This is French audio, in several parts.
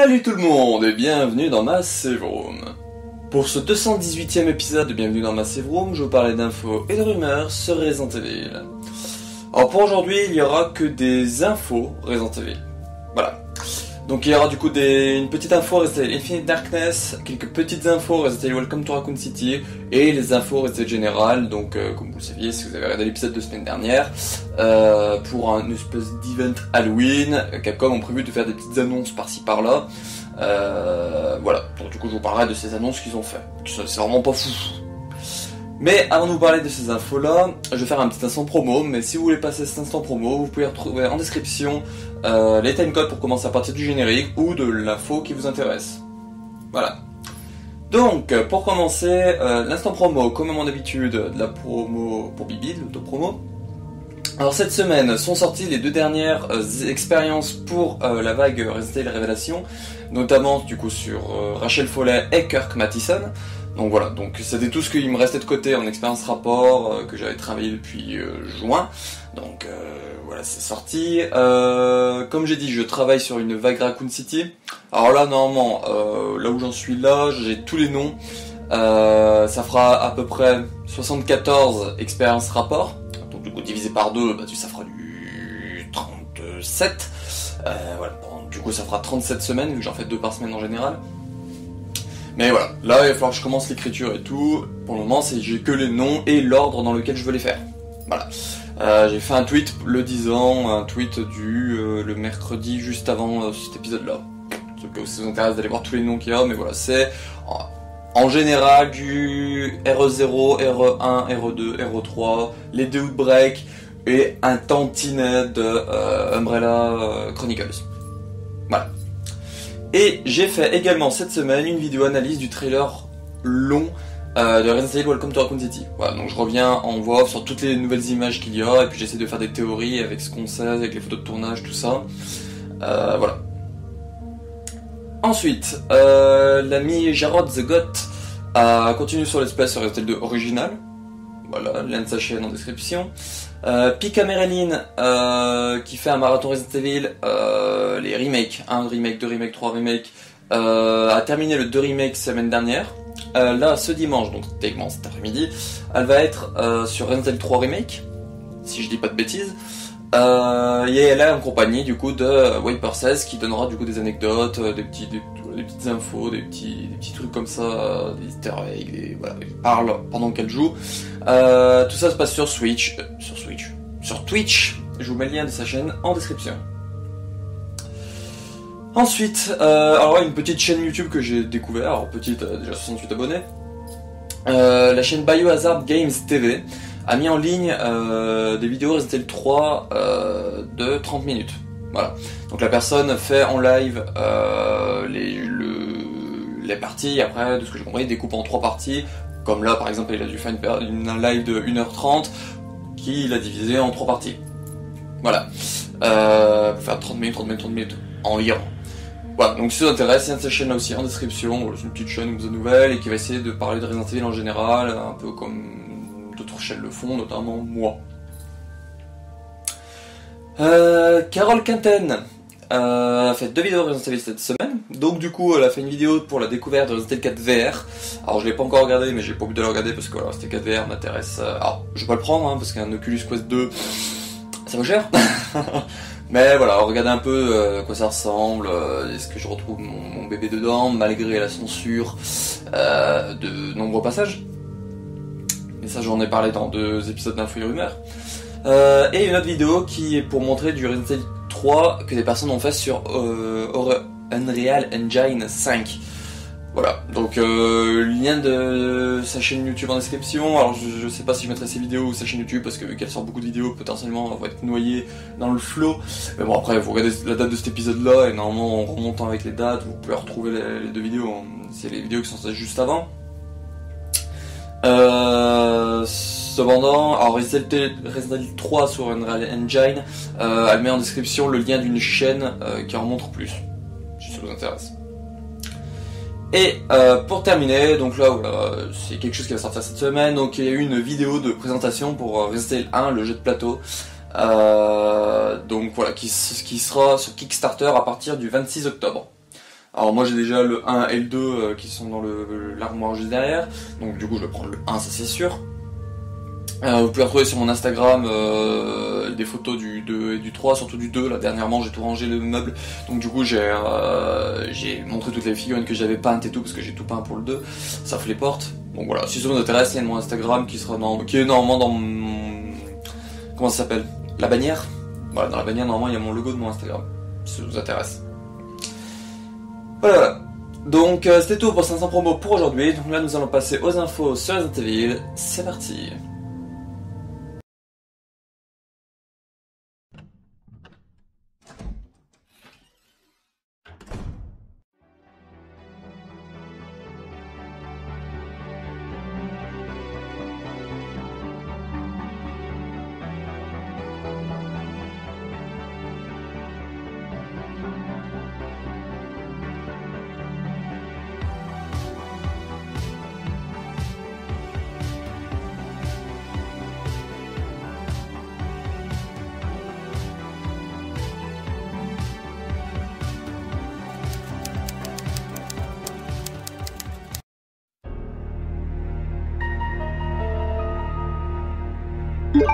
Salut tout le monde et bienvenue dans ma Save Room. Pour ce 218e épisode de Bienvenue dans ma Save Room, je vous parlais d'infos et de rumeurs sur Resident Evil. Alors pour aujourd'hui, il n'y aura que des infos Resident Evil. Voilà. Donc il y aura du coup une petite info Resident Evil Infinite Darkness, quelques petites infos Resident Evil Welcome to Raccoon City et les infos Resident Evil General. Donc comme vous le saviez, si vous avez regardé l'épisode de semaine dernière, pour un espèce d'event Halloween, Capcom ont prévu de faire des petites annonces par-ci par-là. Voilà, donc du coup je vous parlerai de ces annonces qu'ils ont fait. C'est vraiment pas fou. Mais avant de vous parler de ces infos là, je vais faire un petit instant promo, mais si vous voulez passer cet instant promo, vous pouvez retrouver en description les timecodes pour commencer à partir du générique ou de l'info qui vous intéresse. Voilà. Donc, pour commencer, l'instant promo, comme à mon habitude, de la promo pour Bibi, de l'auto-promo. Alors cette semaine sont sorties les deux dernières expériences pour la vague Resident Evil Révélation, notamment du coup sur Rachel Foley et Kirk Mattison. Donc voilà, donc c'était tout ce qu'il me restait de côté en expérience rapport que j'avais travaillé depuis juin. Donc voilà, c'est sorti. Comme j'ai dit, je travaille sur une vague Raccoon City. Alors là, normalement, là où j'en suis là, j'ai tous les noms. Ça fera à peu près 74 expériences rapport. Donc du coup, divisé par 2, bah, ça fera du 37. Voilà, bon, du coup, ça fera 37 semaines, vu que j'en fais 2 par semaine en général. Mais voilà, là il va falloir que je commence l'écriture et tout. Pour le moment, j'ai que les noms et l'ordre dans lequel je veux les faire. Voilà. J'ai fait un tweet le disant, un tweet le mercredi juste avant cet épisode-là. Donc si ça vous intéresse d'aller voir tous les noms qu'il y a, mais voilà, c'est en général du RE0, RE1, RE2, RE3, les deux Outbreak et un tantinet de Umbrella Chronicles. Voilà. Et j'ai fait également cette semaine une vidéo analyse du trailer long de Resident Evil Welcome to Raccoon City. Voilà, donc je reviens en voix sur toutes les nouvelles images qu'il y a, et puis j'essaie de faire des théories avec ce qu'on sait, avec les photos de tournage, tout ça. Voilà. Ensuite, l'ami Jarod The Goth a continué sur l'espèce sur Resident Evil 2 original. Voilà, lien de sa chaîne en description. Pika Mereline qui fait un marathon Resident Evil, les remakes, 1 remake, 2 remake, 3 remake, a terminé le 2 remake semaine dernière. Là, ce dimanche, donc techniquement cet après-midi, elle va être sur Resident Evil 3 remake, si je dis pas de bêtises. Et elle est en compagnie du coup de Wiper 16 qui donnera du coup des anecdotes, des petites infos, des petits trucs comme ça, des easter eggs, voilà, il parle pendant qu'elle joue. Tout ça se passe sur Twitch. Je vous mets le lien de sa chaîne en description. Ensuite, alors une petite chaîne YouTube que j'ai découvert, alors petite, déjà 68 abonnés. La chaîne Biohazard Games TV a mis en ligne des vidéos Resident Evil 3 de 30 minutes. Voilà. Donc la personne fait en live les parties, et après, de ce que j'ai compris, découpe en 3 parties. Comme là, par exemple, il a dû faire un live de 1h30 qu'il a divisé en 3 parties. Voilà. Pour faire 30 minutes environ. Voilà, donc si ça vous intéresse, il y a de sa chaîne là aussi en description. Voilà, c'est une petite chaîne de nouvelles et qui va essayer de parler de Resident Evil en général, un peu comme d'autres chaînes le font, notamment moi. Carole Quinten a fait 2 vidéos de Resident Evil cette semaine. Donc du coup elle a fait une vidéo pour la découverte de Resident Evil 4 VR. Alors je l'ai pas encore regardé, mais j'ai pas envie de le regarder parce que voilà, Resident Evil 4 VR m'intéresse. Alors je vais pas le prendre hein, parce qu'un Oculus Quest 2 ça vaut cher. Mais voilà, regardez un peu à quoi ça ressemble, est-ce que je retrouve mon bébé dedans malgré la censure de nombreux passages. Et ça j'en ai parlé dans 2 épisodes d'Info et Rumeurs. Et une autre vidéo qui est pour montrer du Resident Evil 3 que des personnes ont fait sur Unreal Engine 5. Voilà, donc lien de sa chaîne YouTube en description. Alors je sais pas si je mettrai ses vidéos ou sa chaîne YouTube parce que vu qu'elle sort beaucoup de vidéos, potentiellement elle va être noyée dans le flow. Mais bon après vous regardez la date de cet épisode là et normalement en remontant avec les dates vous pouvez retrouver les 2 vidéos. C'est les vidéos qui sont sorties juste avant. Cependant, alors Resident Evil 3 sur Unreal Engine, elle met en description le lien d'une chaîne qui en montre plus, si ça vous intéresse. Et pour terminer, donc là voilà, c'est quelque chose qui va sortir cette semaine, donc il y a eu une vidéo de présentation pour Resident Evil 1, le jeu de plateau, donc voilà, qui sera sur Kickstarter à partir du 26 octobre. Alors moi j'ai déjà le 1 et le 2 qui sont dans l'armoire juste derrière, donc du coup je vais prendre le 1, ça c'est sûr. Vous pouvez retrouver sur mon Instagram des photos du 2 et du 3, surtout du 2, là dernièrement j'ai tout rangé le meuble, donc du coup j'ai montré toutes les figurines que j'avais peintes et tout, parce que j'ai tout peint pour le 2, sauf les portes. Donc voilà, si ça vous intéresse, il y a mon Instagram qui est normalement dans mon... Comment ça s'appelle? La bannière. Voilà, dans la bannière normalement il y a mon logo de mon Instagram, si ça vous intéresse. Voilà. Donc c'était tout pour 500 promos pour aujourd'hui, donc là nous allons passer aux infos sur Resident Evil, c'est parti.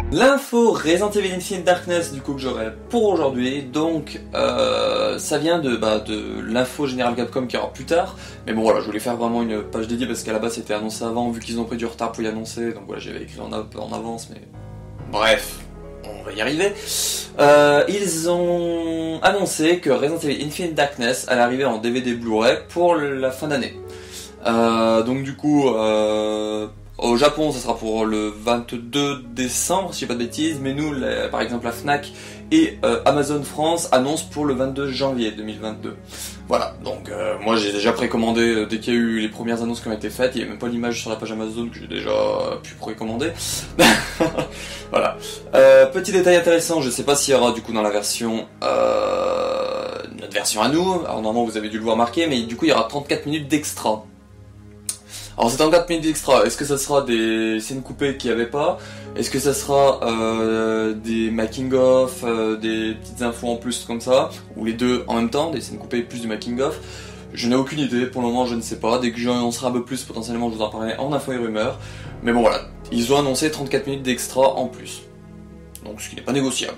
L'info Resident Evil Infinite Darkness du coup que j'aurai pour aujourd'hui, donc ça vient de l'info générale Capcom qui aura plus tard, mais bon voilà, je voulais faire vraiment une page dédiée parce qu'à la base c'était annoncé avant, vu qu'ils ont pris du retard pour y annoncer, donc voilà j'avais écrit en avance, mais bref, on va y arriver. Ils ont annoncé que Resident Evil Infinite Darkness allait arriver en DVD Blu-ray pour la fin d'année. Donc du coup... au Japon, ça sera pour le 22 décembre, si je dis pas de bêtises, mais nous, par exemple, la Fnac et Amazon France annoncent pour le 22 janvier 2022. Voilà, donc moi j'ai déjà précommandé dès qu'il y a eu les premières annonces qui ont été faites, il n'y a même pas l'image sur la page Amazon que j'ai déjà pu précommander. Voilà. Petit détail intéressant, je sais pas s'il y aura du coup dans la version... notre version à nous, alors normalement vous avez dû le voir marqué, mais du coup il y aura 34 minutes d'extra. Alors c'est 34 minutes d'extra, est-ce que ça sera des scènes coupées qu'il n'y avait pas? Est-ce que ça sera des making-of, des petites infos en plus comme ça? Ou les deux en même temps, des scènes coupées plus du making-of? Je n'ai aucune idée, pour le moment je ne sais pas, dès que j'en serai un peu plus potentiellement je vous en parlerai en info et rumeurs. Mais bon voilà, ils ont annoncé 34 minutes d'extra en plus. Donc ce qui n'est pas négociable.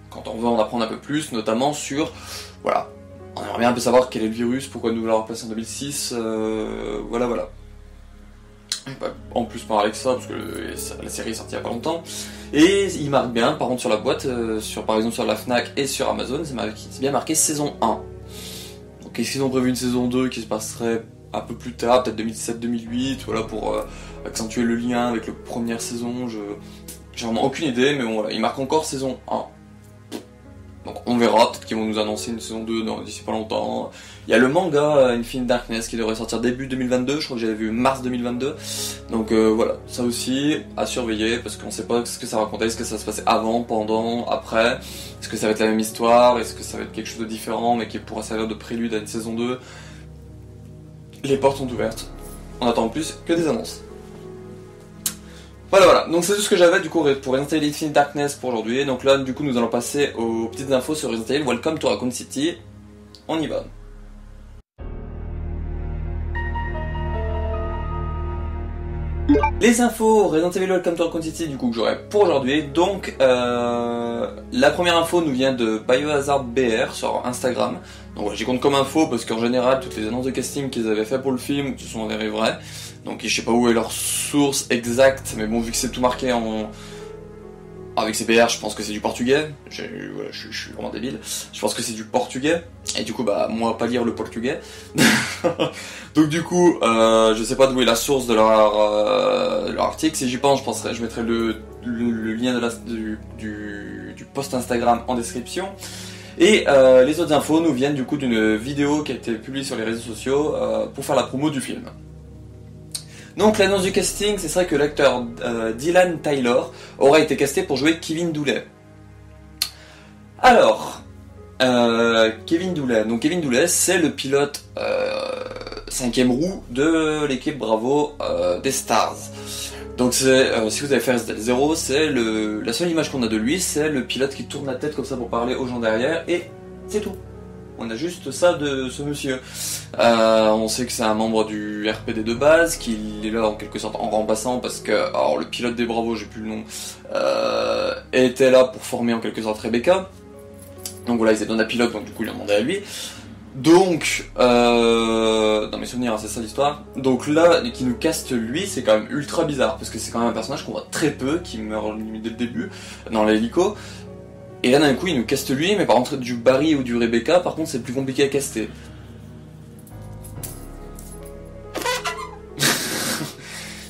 Quand on veut en apprendre un peu plus, notamment sur... Voilà, on aimerait bien un peu savoir quel est le virus, pourquoi nous l'avons replacé en 2006, voilà. En plus par Alexa, parce que la série est sortie il y a pas longtemps. Et il marque bien, par contre sur la boîte, par exemple sur la Fnac et sur Amazon, c'est bien marqué saison 1. Donc est-ce qu'ils ont prévu une saison 2 qui se passerait un peu plus tard, peut-être 2007-2008, voilà, pour accentuer le lien avec la première saison, j'ai vraiment aucune idée, mais bon voilà, il marque encore saison 1. Donc on verra, peut-être qu'ils vont nous annoncer une saison 2 d'ici pas longtemps. Il y a le manga Infinite Darkness qui devrait sortir début 2022, je crois que j'avais vu mars 2022. Donc voilà, ça aussi à surveiller parce qu'on sait pas ce que ça racontait, est-ce que ça se passait avant, pendant, après, est-ce que ça va être la même histoire, est-ce que ça va être quelque chose de différent mais qui pourra servir de prélude à une saison 2. Les portes sont ouvertes, on attend plus que des annonces. Voilà, donc c'est tout ce que j'avais du coup pour Resident Evil Infinite Darkness pour aujourd'hui. Donc là du coup nous allons passer aux petites infos sur Resident Evil Welcome to Raccoon City. On y va. Les infos Resident Evil Welcome to Raccoon City du coup que j'aurai pour aujourd'hui. Donc la première info nous vient de Biohazard BR sur Instagram. Donc ouais, j'y compte comme info parce qu'en général toutes les annonces de casting qu'ils avaient fait pour le film se sont avérées vraies. Donc je sais pas où est leur source exacte, mais bon vu que c'est tout marqué avec CPR, je pense que c'est du portugais. Voilà, je suis vraiment débile. Je pense que c'est du portugais. Et du coup bah moi pas lire le portugais. Donc du coup je sais pas d'où est la source de leur article. Si j'y pense, je mettrai le lien du post Instagram en description. Et les autres infos nous viennent du coup d'une vidéo qui a été publiée sur les réseaux sociaux pour faire la promo du film. Donc l'annonce du casting, c'est vrai que l'acteur Dylan Taylor aura été casté pour jouer Kevin Dooley. Alors, Kevin Dooley, c'est le pilote 5ème roue de l'équipe Bravo des Stars. Donc si vous avez fait Resident Evil 0, c'est la seule image qu'on a de lui, c'est le pilote qui tourne la tête comme ça pour parler aux gens derrière, et c'est tout. on a juste ça de ce monsieur. On sait que c'est un membre du RPD de base, qu'il est là en quelque sorte en remplaçant parce que, alors le pilote des Bravos, j'ai plus le nom, était là pour former en quelque sorte Rebecca. Donc voilà, ils étaient dans un pilote, donc du coup ils l'ont demandé à lui. Donc, dans mes souvenirs, hein, c'est ça l'histoire. Donc là, qui nous caste lui, c'est quand même ultra bizarre, parce que c'est quand même un personnage qu'on voit très peu, qui meurt limite dès le début, dans l'hélico. Et là, d'un coup, il nous caste lui, mais par contre, du Barry ou du Rebecca, par contre, c'est plus compliqué à caster.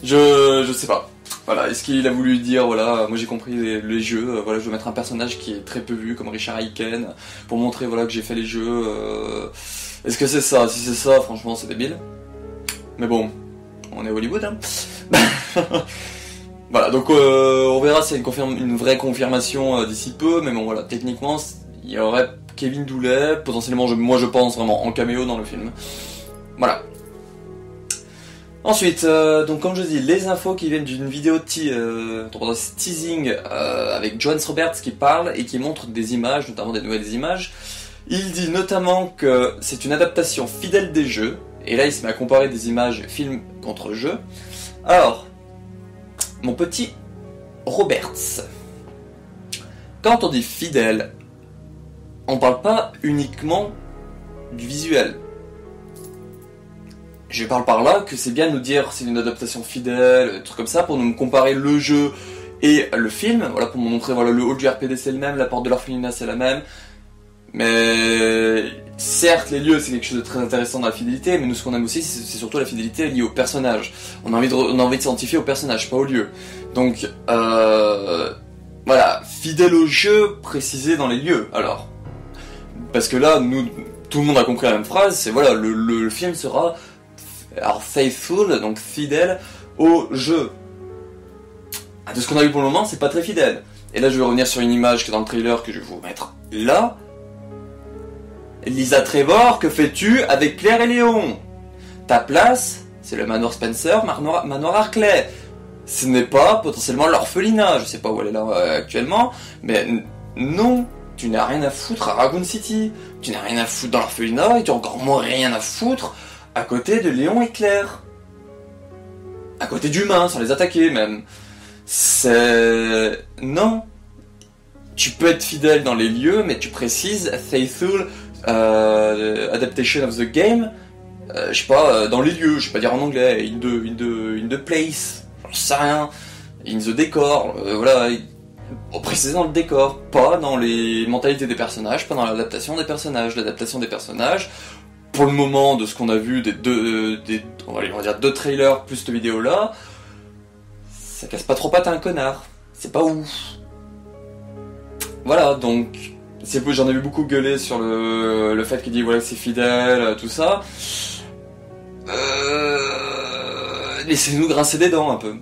je sais pas. Voilà, est-ce qu'il a voulu dire, voilà, moi j'ai compris les jeux, voilà, je veux mettre un personnage qui est très peu vu, comme Richard Aiken, pour montrer, voilà, que j'ai fait les jeux, Est-ce que c'est ça? Si c'est ça, franchement, c'est débile. Mais bon, on est Hollywood, hein. Voilà, donc on verra s'il y a une vraie confirmation d'ici peu, mais bon, voilà, techniquement, il y aurait Kevin Doulet, potentiellement, moi je pense vraiment en caméo dans le film. Voilà. Ensuite, donc comme je dis, les infos qui viennent d'une vidéo teasing avec Johannes Roberts qui parle et qui montre des images, notamment des nouvelles images. Il dit notamment que c'est une adaptation fidèle des jeux, et là il se met à comparer des images film contre jeu. Alors, mon petit Roberts, quand on dit fidèle, on parle pas uniquement du visuel. Je parle par là que c'est bien de nous dire c'est une adaptation fidèle, des trucs comme ça, pour nous comparer le jeu et le film, voilà, pour nous montrer, voilà, le hall du RPD c'est le même, la porte de l'orphelinat c'est la même, mais certes les lieux c'est quelque chose de très intéressant dans la fidélité, mais nous ce qu'on aime aussi c'est surtout la fidélité liée au personnage. On a envie de s'identifier au personnage, pas au lieu. Donc voilà, fidèle au jeu, précisé dans les lieux, alors. Parce que là, nous, tout le monde a compris la même phrase, c'est voilà, le film sera... Alors faithful, donc fidèle au jeu. De ce qu'on a vu pour le moment, c'est pas très fidèle. Et là je vais revenir sur une image qui est dans le trailer que je vais vous mettre là. Lisa Trevor, que fais-tu avec Claire et Léon? Ta place, c'est le manoir Spencer, manoir Harclay. Ce n'est pas potentiellement l'orphelinat, je sais pas où elle est là actuellement, mais non, tu n'as rien à foutre à Raccoon City. Tu n'as rien à foutre dans l'orphelinat et tu as encore moins rien à foutre à côté de Léon et Claire. À côté d'humains, sans les attaquer même. C'est... Non. Tu peux être fidèle dans les lieux, mais tu précises faithful adaptation of the game, je sais pas, dans les lieux, je vais pas dire en anglais, in the place, j'en sais rien, in the décor, voilà, préciser dans le décor, pas dans les mentalités des personnages, pas dans l'adaptation des personnages. L'adaptation des personnages, pour le moment, de ce qu'on a vu on va dire deux trailers plus cette vidéo là, ça casse pas trop pattes à un connard. C'est pas ouf. Voilà, donc j'en ai vu beaucoup gueuler sur le fait qu'il dit voilà que c'est fidèle, tout ça. Laissez-nous grincer des dents un peu.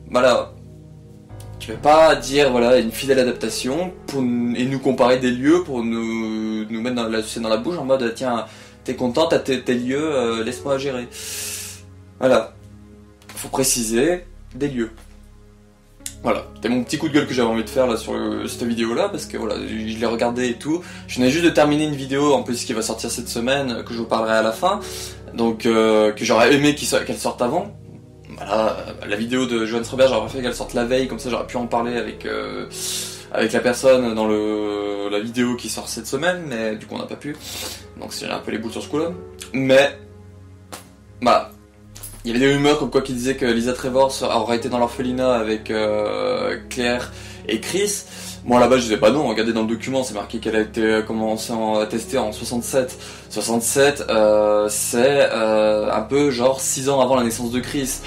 Voilà. Tu peux pas dire voilà une fidèle adaptation et nous comparer des lieux pour nous mettre dans la bouche en mode tiens, t'es content, t'as tes lieux, laisse-moi gérer. Voilà. Faut préciser des lieux. Voilà, c'était mon petit coup de gueule que j'avais envie de faire là sur cette vidéo là, parce que voilà, je l'ai regardé et tout. Je venais juste de terminer une vidéo en plus qui va sortir cette semaine, que je vous parlerai à la fin, donc que j'aurais aimé qu'elle sorte avant. Voilà, la vidéo de Johannes Robert, j'aurais fait qu'elle sorte la veille, comme ça j'aurais pu en parler avec la personne dans la vidéo qui sort cette semaine, mais du coup on n'a pas pu, donc j'ai un peu les boules sur ce coup là. Mais, voilà. Il y avait des rumeurs comme quoi qui disaient que Lisa Trevor aurait été dans l'orphelinat avec Claire et Chris. Moi là-bas je disais bah non, regardez dans le document, c'est marqué qu'elle a été commencée à tester en 67. 67 c'est un peu genre 6 ans avant la naissance de Chris.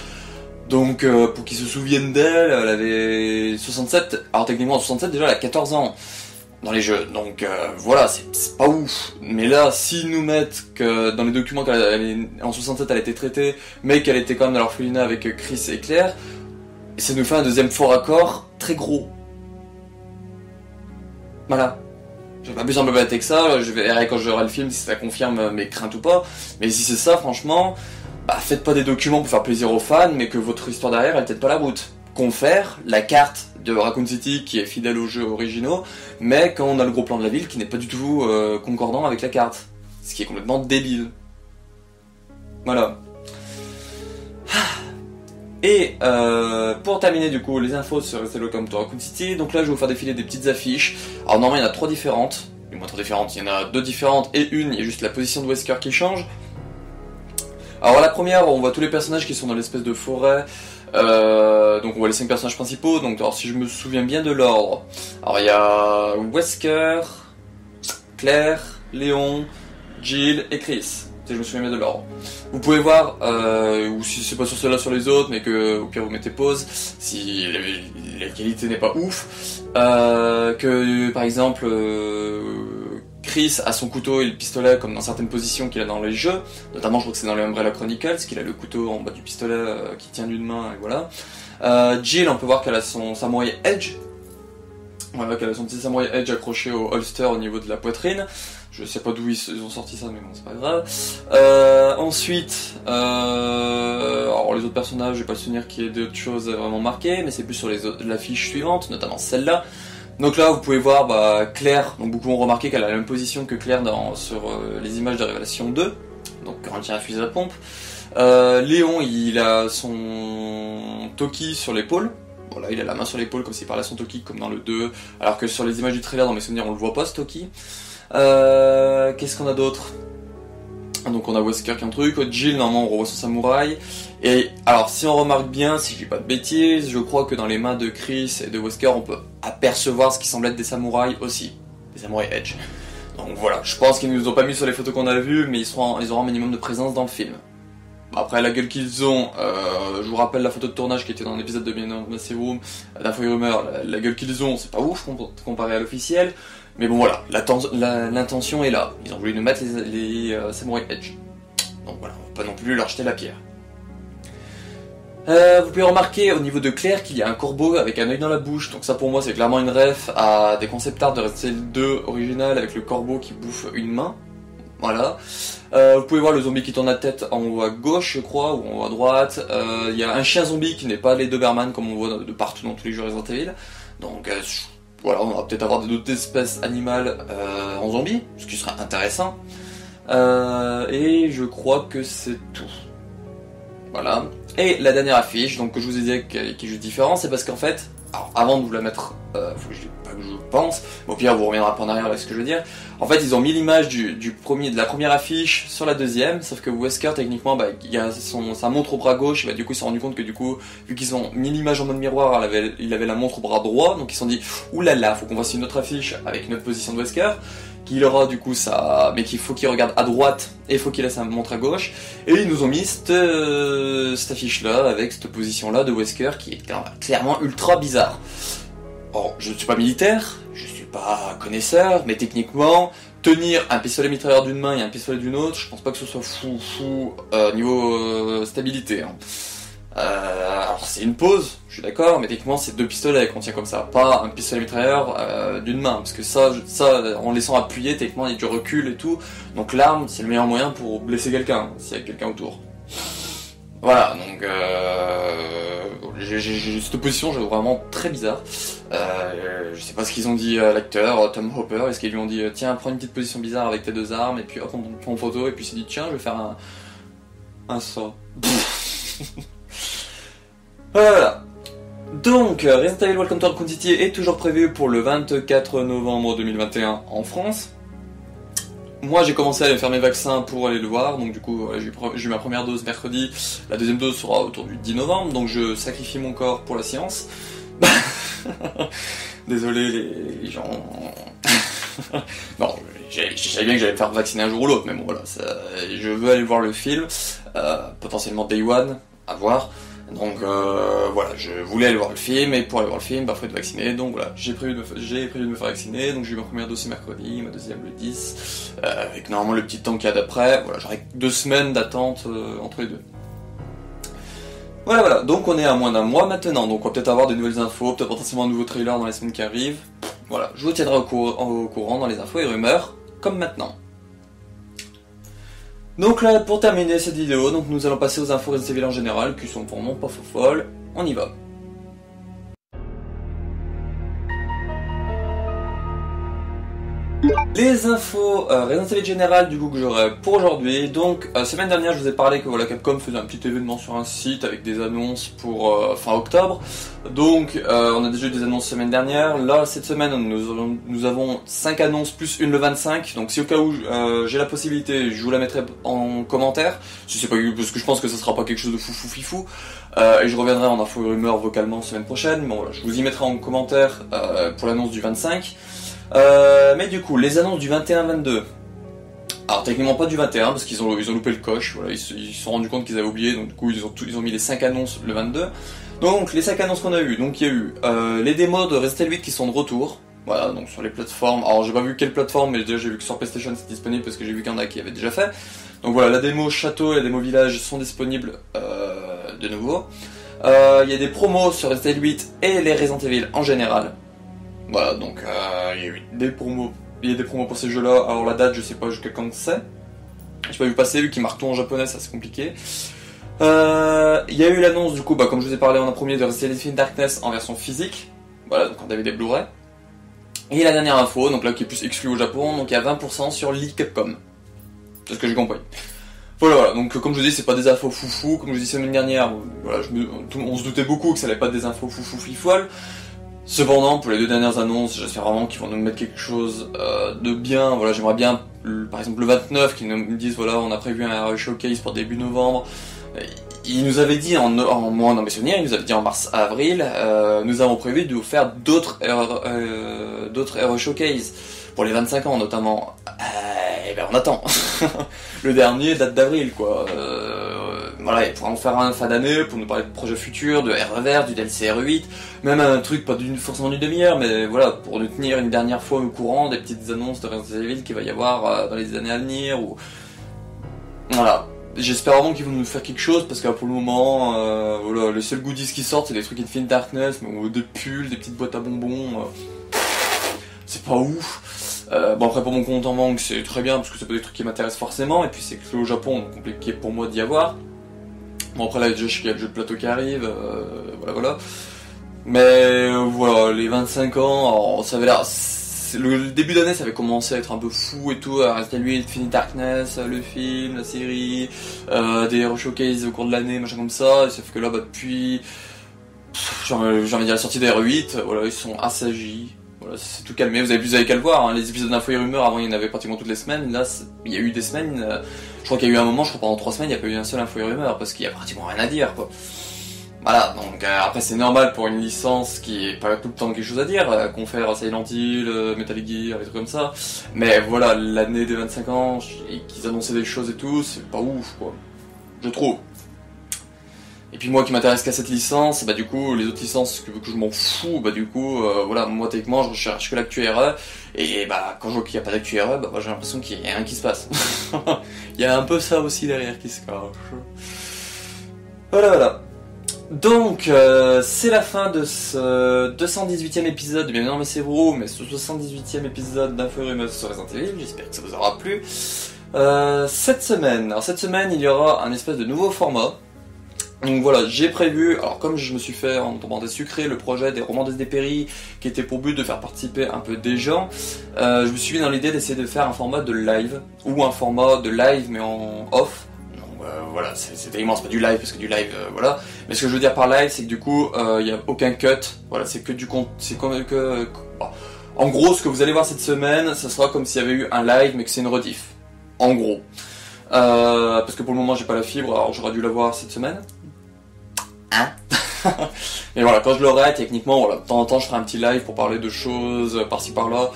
Donc pour qu'ils se souviennent d'elle, elle avait 67, alors techniquement en 67 déjà elle a 14 ans dans les jeux, donc voilà, c'est pas ouf. Mais là, s'ils nous mettent que dans les documents en 67 elle a été traitée, mais qu'elle était quand même dans l'orphelinat avec Chris et Claire, ça nous fait un deuxième faux raccord très gros. Voilà. Je vais pas plus embêter que ça, je verrai quand j'aurai le film si ça confirme mes craintes ou pas, mais si c'est ça, franchement, bah faites pas des documents pour faire plaisir aux fans, mais que votre histoire derrière elle tienne pas la route. Confère la carte de Raccoon City qui est fidèle aux jeux originaux, mais quand on a le gros plan de la ville qui n'est pas du tout concordant avec la carte. Ce qui est complètement débile. Voilà. Et pour terminer du coup les infos sur Welcome to Raccoon City, donc là je vais vous faire défiler des petites affiches. Alors normalement il y en a 3 différentes, du moins 3 différentes, il y en a 2 différentes et une, il y a juste la position de Wesker qui change. Alors la première, on voit tous les personnages qui sont dans l'espèce de forêt, donc on voit les 5 personnages principaux, donc alors, si je me souviens bien de l'ordre, alors il y a Wesker, Claire, Léon, Jill et Chris. Si je me souviens bien de l'ordre. Vous pouvez voir, ou si c'est pas sur ceux-là, sur les autres, mais que au pire vous mettez pause, si la qualité n'est pas ouf, que par exemple Chris a son couteau et le pistolet comme dans certaines positions qu'il a dans les jeux, notamment je crois que c'est dans les Umbrella Chronicles, qu'il a le couteau en bas du pistolet qui tient d'une main, et voilà. Jill, on peut voir qu'elle a son Samurai Edge, voilà, qu'elle a son petit Samurai Edge accroché au holster au niveau de la poitrine. Je sais pas d'où ils ont sorti ça, mais bon, c'est pas grave. Ensuite, alors les autres personnages, j'ai pas le souvenir qu'il y ait d'autres choses vraiment marquées, mais c'est plus sur l'affiche suivante, notamment celle-là. Donc là, vous pouvez voir Claire, donc beaucoup ont remarqué qu'elle a la même position que Claire sur les images de Révélation 2, donc quand il tient un fusil à pompe. Léon, il a son Toki sur l'épaule. Voilà, il a la main sur l'épaule comme s'il parlait à son Toki, comme dans le 2, alors que sur les images du trailer, dans mes souvenirs, on le voit pas ce Toki. Qu'est-ce qu'on a d'autre? Donc on a Wesker qui est un truc, Jill normalement on revoit son samouraï, et alors si on remarque bien, si je dis pas de bêtises, je crois que dans les mains de Chris et de Wesker on peut apercevoir ce qui semble être des samouraïs aussi, des samouraïs Edge. Donc voilà, je pense qu'ils ne nous ont pas mis sur les photos qu'on a vues, mais ils auront un minimum de présence dans le film. Après la gueule qu'ils ont, je vous rappelle la photo de tournage qui était dans l'épisode de Bienvenue dans Massive Room, d'Info et Rumeur, la gueule qu'ils ont, c'est pas ouf comparé à l'officiel, mais bon voilà, l'intention est là, ils ont voulu nous mettre les Samurai Edge, donc voilà, on va pas non plus leur jeter la pierre. Vous pouvez remarquer au niveau de Claire qu'il y a un corbeau avec un œil dans la bouche, donc ça pour moi c'est clairement une ref à des concept art de Resident Evil 2 original avec le corbeau qui bouffe une main. Voilà. Vous pouvez voir le zombie qui tourne la tête en haut à gauche, je crois, ou en haut à droite. Il y a un chien zombie qui n'est pas les Doberman comme on voit de partout dans tous les jeux Resident Evil. Donc voilà, on va peut-être avoir d'autres espèces animales en zombie, ce qui serait intéressant. Et je crois que c'est tout. Voilà. Et la dernière affiche, donc que je vous ai dit qui est juste différente, c'est parce qu'en fait, alors avant de vous la mettre, faut que je pense, au pire vous reviendra pas en arrière avec ce que je veux dire. En fait, ils ont mis l'image de la première affiche sur la deuxième, sauf que Wesker techniquement, il a sa montre au bras gauche, et du coup ils se sont rendu compte que du coup, vu qu'ils ont mis l'image en mode miroir, il avait la montre au bras droit, donc ils se sont dit, oulala, faut qu'on fasse une autre affiche avec une autre position de Wesker, qu'il aura du coup ça, mais qu'il faut qu'il regarde à droite et il faut qu'il ait sa montre à gauche, et ils nous ont mis cette affiche là avec cette position là de Wesker qui est clairement ultra bizarre. Bon, je ne suis pas militaire, je suis pas connaisseur, mais techniquement tenir un pistolet mitrailleur d'une main et un pistolet d'une autre, je pense pas que ce soit fou niveau stabilité. Hein. Alors c'est une pause, je suis d'accord, mais techniquement c'est deux pistolets qu'on tient comme ça, pas un pistolet mitrailleur d'une main, parce que ça, en laissant appuyer, techniquement il y a du recul et tout, donc l'arme c'est le meilleur moyen pour blesser quelqu'un, s'il y a quelqu'un autour. Voilà, donc cette position, je trouve vraiment très bizarre. Je sais pas ce qu'ils ont dit à l'acteur, Tom Hopper, est-ce qu'ils lui ont dit tiens, prends une petite position bizarre avec tes deux armes, et puis hop, on prend en photo, et puis il s'est dit tiens, je vais faire un sort. Voilà. Donc, Resident Evil Welcome to Raccoon City est toujours prévu pour le 24 novembre 2021 en France. Moi j'ai commencé à aller faire mes vaccins pour aller le voir, donc du coup j'ai eu ma première dose mercredi, la deuxième dose sera autour du 10 novembre, donc je sacrifie mon corps pour la science. Désolé les gens... Non, je savais bien que j'allais me faire vacciner un jour ou l'autre, mais bon voilà, je veux aller voir le film, potentiellement Day One, à voir. Donc voilà, je voulais aller voir le film, et pour aller voir le film, faut être vacciné, donc voilà, j'ai prévu de me faire vacciner, donc j'ai eu ma première dose mercredi, ma deuxième le 10, avec normalement le petit temps qu'il y a d'après, voilà, j'aurai 2 semaines d'attente entre les deux. Voilà, donc on est à moins d'un mois maintenant, donc on va peut-être avoir de nouvelles infos, peut-être potentiellement un nouveau trailer dans les semaines qui arrivent, voilà, je vous tiendrai au courant dans les infos et rumeurs, comme maintenant. Donc là, pour terminer cette vidéo, donc nous allons passer aux infos Resident Evil en général, qui sont pour moi pas folles. On y va. Les infos Resident Evil générales du coup que j'aurai pour aujourd'hui. Donc semaine dernière je vous ai parlé que voilà, Capcom faisait un petit événement sur un site avec des annonces pour fin octobre. Donc on a déjà eu des annonces semaine dernière. Là cette semaine nous avons 5 annonces plus une le 25. Donc si au cas où j'ai la possibilité, je vous la mettrai en commentaire. Si c'est pas parce que je pense que ça sera pas quelque chose de fou fifou. Et je reviendrai en info rumeur vocalement semaine prochaine. Bon voilà, je vous y mettrai en commentaire pour l'annonce du 25. Mais du coup, les annonces du 21-22. Alors techniquement pas du 21 parce qu'ils ont loupé le coche. Voilà, ils se sont rendus compte qu'ils avaient oublié. Donc du coup, ils ont mis les 5 annonces le 22. Donc les 5 annonces qu'on a eues. Donc il y a eu les démos de Resident Evil qui sont de retour. Voilà, donc sur les plateformes. Alors j'ai pas vu quelle plateforme, mais déjà j'ai vu que sur PlayStation c'est disponible parce que j'ai vu qu'il y en a qui avaient déjà fait. Donc voilà, la démo château et la démo village sont disponibles de nouveau. Il y a des promos sur Resident Evil 8 et les Resident Evil en général. Voilà, donc il y a eu des promos pour ces jeux-là. Alors la date, je sais pas jusqu'à quand c'est. J'ai pas vu passer, vu qu'ils marquent tout en japonais, ça c'est compliqué. Il y a eu l'annonce du coup, comme je vous ai parlé en premier, de Resident Evil Darkness en version physique. Voilà, donc en DVD Blu-ray. Et la dernière info, donc là qui est plus exclu au Japon, donc il y a 20% sur l'e Capcom. C'est ce que j'ai compris. Voilà, donc comme je vous dis, c'est pas des infos foufou. Comme je vous dis semaine dernière, voilà, on se doutait beaucoup que ça allait pas être des infos foufou fifoile. Cependant, pour les 2 dernières annonces, j'espère vraiment qu'ils vont nous mettre quelque chose de bien. Voilà, j'aimerais bien, par exemple le 29, qu'ils nous disent voilà, on a prévu un showcase pour début novembre. Ils nous avaient dit moi dans mes souvenirs, ils nous avaient dit en mars-avril, nous avons prévu de vous faire d'autres Hero Showcase pour les 25 ans notamment. Et ben on attend. Le dernier date d'avril quoi. Voilà, ils pourraient en faire un fin d'année pour nous parler de projets futurs, de RE, du DLC RE8, même un truc pas forcément d'une demi-heure, mais voilà, pour nous tenir une dernière fois au courant des petites annonces de Resident Evil qu'il va y avoir dans les années à venir. Ou... Voilà, j'espère vraiment qu'ils vont nous faire quelque chose parce que pour le moment, voilà, les seuls goodies qui sortent c'est des trucs Infinite Darkness, mais des pulls, des petites boîtes à bonbons, c'est pas ouf. Bon après pour mon compte en banque c'est très bien parce que c'est pas des trucs qui m'intéressent forcément et puis c'est que au Japon donc compliqué pour moi d'y avoir. Bon après là déjà je sais qu'il y a le jeu de plateau qui arrive, voilà. Mais voilà, les 25 ans, alors, ça avait l'air... Le début d'année ça avait commencé à être un peu fou et tout, à rester lui, Infinite Darkness, le film, la série, des Hero Showcase au cours de l'année, machin comme ça, et sauf que là depuis... j'ai envie de dire la sortie des RE8, voilà, ils sont assagis. Voilà, c'est tout calmé, vous avez qu'à le voir, hein. Les épisodes d'info et rumeurs, avant il y en avait pratiquement toutes les semaines, là il y a eu des semaines, je crois qu'il y a eu un moment, je crois pendant 3 semaines, il n'y a pas eu un seul info et rumeur, parce qu'il y a pratiquement rien à dire quoi. Voilà, donc après c'est normal pour une licence qui est pas tout le temps quelque chose à dire, confère Silent Hill, Metal Gear, des trucs comme ça, mais voilà, l'année des 25 ans, et qu'ils annonçaient des choses et tout, c'est pas ouf quoi, je trouve. Et puis moi qui m'intéresse qu'à cette licence, du coup les autres licences que je m'en fous, du coup voilà, moi techniquement je recherche que l'actu RE, et quand je vois qu'il n'y a pas d'actu RE, j'ai l'impression qu'il y a rien qui se passe. Il y a un peu ça aussi derrière qui se cache. Voilà. Donc c'est la fin de ce 218e épisode de Bienvenue dans Massive Room, mais ce 78e épisode d'Info et Rumeurs sur Resident Evil, j'espère que ça vous aura plu. Cette semaine il y aura un espèce de nouveau format. Donc voilà, j'ai prévu, alors comme je me suis fait en tombant des sucrés, le projet des romans de Despéry, qui était pour but de faire participer un peu des gens, je me suis mis dans l'idée d'essayer de faire un format de live, ou un format de live mais en off. Donc voilà, c'est immense, pas du live, parce que du live, voilà. Mais ce que je veux dire par live, c'est que du coup, il n'y a aucun cut, voilà, c'est que du compte, c'est comme que... En gros, ce que vous allez voir cette semaine, ça sera comme s'il y avait eu un live, mais que c'est une rediff. En gros. Parce que pour le moment, j'ai pas la fibre, alors j'aurais dû l'avoir cette semaine. Et voilà, quand je l'aurai, techniquement, voilà, de temps en temps je ferai un petit live pour parler de choses par-ci par-là.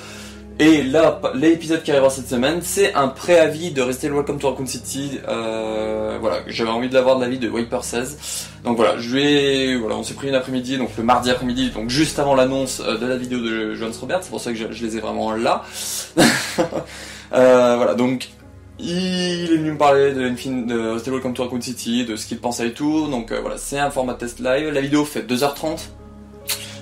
Et là, l'épisode qui arrivera cette semaine, c'est un préavis de Resident Evil Welcome to Raccoon City. Voilà, j'avais envie de l'avoir de l'avis de Wiper 16. Donc voilà, on s'est pris une après-midi, donc le mardi après-midi, donc juste avant l'annonce de la vidéo de Johannes Robert, c'est pour ça que je les ai vraiment là. Voilà, donc il est venu me parler de Resident Evil Welcome to Raccoon City, de ce qu'il pensait et tout, donc voilà, c'est un format test live. La vidéo fait 2h30.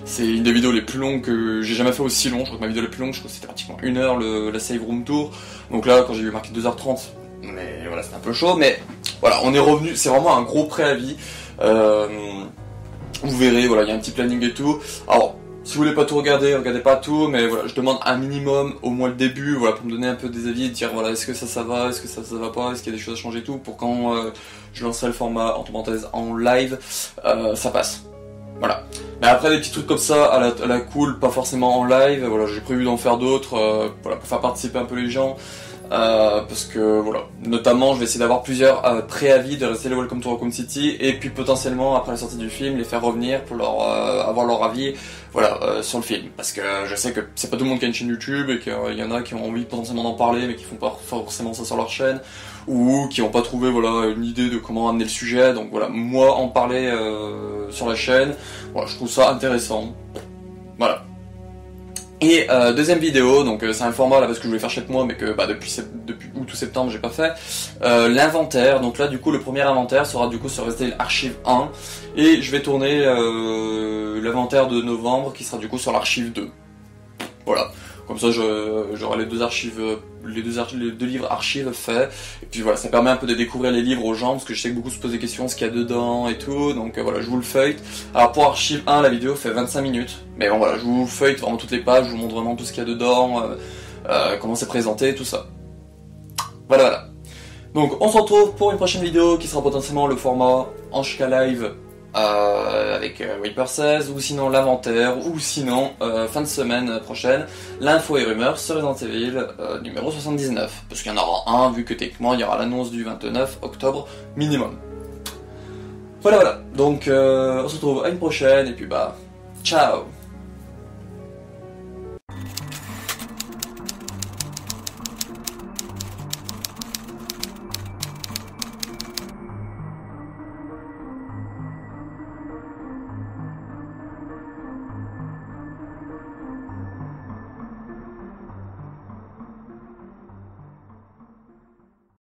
C'est une des vidéos les plus longues que j'ai jamais fait aussi long. Je crois que ma vidéo la plus longue, je crois que c'était pratiquement 1 heure la save room tour. Donc là, quand j'ai vu marqué 2h30, mais voilà, c'était un peu chaud. Mais voilà, on est revenu, c'est vraiment un gros préavis. Vous verrez, voilà, il y a un petit planning et tout. Alors, Si vous voulez pas tout regarder, regardez pas tout, mais voilà, je demande un minimum, au moins le début, voilà, pour me donner un peu des avis, dire voilà, est-ce que ça va, est-ce que ça va pas, est-ce qu'il y a des choses à changer et tout, pour quand je lancerai le format, entre parenthèses, en live, ça passe. Voilà. Mais après, des petits trucs comme ça, à la cool, pas forcément en live, voilà, j'ai prévu d'en faire d'autres, voilà, pour faire participer un peu les gens. Parce que voilà, notamment je vais essayer d'avoir plusieurs préavis de rester le Welcome to Raccoon City et puis potentiellement après la sortie du film les faire revenir pour leur avoir leur avis voilà sur le film, parce que je sais que c'est pas tout le monde qui a une chaîne YouTube et qu'il y en a qui ont envie potentiellement d'en parler mais qui font pas forcément ça sur leur chaîne ou qui ont pas trouvé voilà une idée de comment amener le sujet. Donc voilà, moi en parler sur la chaîne, voilà, je trouve ça intéressant. Voilà. Et deuxième vidéo, donc c'est un format là parce que je voulais faire chaque mois mais que bah, depuis août ou septembre j'ai pas fait, l'inventaire. Donc là du coup le premier inventaire sera du coup sur Resident Evil Archive 1 et je vais tourner l'inventaire de novembre qui sera du coup sur l'archive 2. Voilà, comme ça j'aurai les deux livres archives faits, et puis voilà, ça permet un peu de découvrir les livres aux gens, parce que je sais que beaucoup se posent des questions, ce qu'il y a dedans et tout, donc voilà, je vous le feuille. Alors pour Archive 1, la vidéo fait 25 minutes, mais bon voilà, je vous feuille vraiment toutes les pages, je vous montre vraiment tout ce qu'il y a dedans, comment c'est présenté, tout ça. Voilà, voilà. Donc on se retrouve pour une prochaine vidéo qui sera potentiellement le format en HK Live, avec Reaper 16, ou sinon l'inventaire, ou sinon fin de semaine prochaine, l'info et rumeurs sur Resident Evil numéro 79, parce qu'il y en aura un vu que techniquement il y aura l'annonce du 29 octobre minimum. Voilà voilà, donc on se retrouve à une prochaine et puis bah ciao.